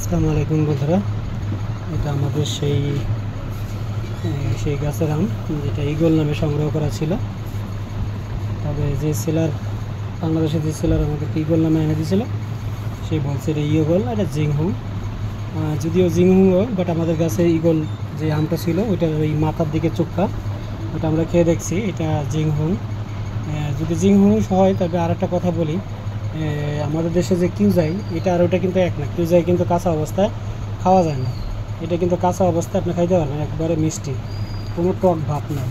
আসসালামু আলাইকুম বন্ধুরা, এটা আমাদের সেই সেই গাছের আম, যেটা ঈগল নামে সংগ্রহ করা ছিল। তবে যে সেলার, বাংলাদেশের যে সেলার আমাদেরকে ঈগল নামে এনে দিয়েছিল, সে বলছে এটা ঈগল, এটা জিংহুং। যদিও জিংহুং, বাট আমাদের গাছে ঈগল যে আমটা ছিল ওইটার ওই মাথার দিকে চোখা, ওটা আমরা খেয়ে দেখছি, এটা জিংহুং। যদি জিংহুং হয় তবে আর একটা কথা বলি, আমাদের দেশে যে কিউজাই, এটা আর ওটা কিন্তু এক না। কিউজাই কিন্তু কাঁচা অবস্থায় খাওয়া যায় না, এটা কিন্তু কাঁচা অবস্থায় আপনি খাইতে পারবেন, একবারে মিষ্টি, কোনো টক ভাব নাই।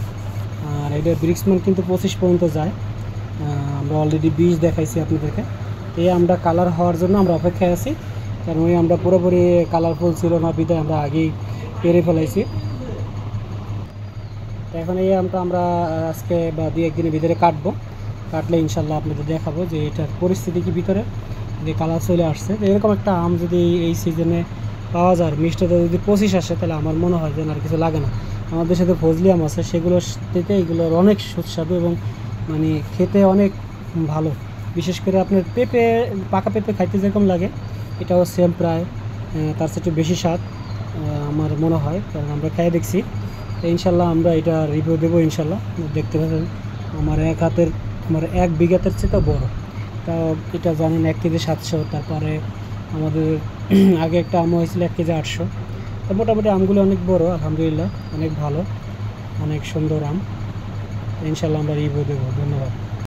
আর এটা ব্রিক্সমান কিন্তু 25 পর্যন্ত যায়। আমরা অলরেডি 20 দেখাইছি আপনাদেরকে। এই আমরা কালার হওয়ার জন্য আমরা অপেক্ষায় আছি, কারণ ওই আমরা পুরোপুরি কালারফুল ছিল না, বিধায় আমরা আগেই পেরে ফেলাইছি। এখন এই আমটা আমরা আজকে বা 2-1 দিনের ভিতরে কাটলে ইনশাল্লাহ আপনাদের দেখাবো যে এটার পরিস্থিতি কি, ভিতরে যে কালার চলে আসছে। এরকম একটা আম যদি এই সিজনে পাওয়া যায়, মিষ্টিটা যদি 25 আসে, তাহলে আমার মনে হয় যে আর কিছু লাগে না। আমাদের সাথে ফজলি আম আছে, সেগুলোর থেকে এগুলোর অনেক সুস্বাদু এবং মানে খেতে অনেক ভালো। বিশেষ করে আপনার পেঁপে, পাকা পেঁপে খাইতে যেরকম লাগে, এটাও সেম প্রায় তার চেয়ে একটু বেশি স্বাদ আমার মনে হয়, কারণ আমরা খেয়ে দেখছি। ইনশাল্লাহ আমরা এটা রিভিউ দেবো ইনশাল্লাহ। দেখতে পাচ্ছেন আমার আমার 1 বিঘাতের চেয়ে বড়। তা এটা জানেন 1 কেজি 700, তারপরে আমাদের আগে একটা আম হয়েছিল 1 কেজি 800। তো মোটামুটি আমগুলো অনেক বড়, আলহামদুলিল্লাহ অনেক ভালো, অনেক সুন্দর আম। ইনশাল্লাহ আমরা রিভিউ দেবো। ধন্যবাদ।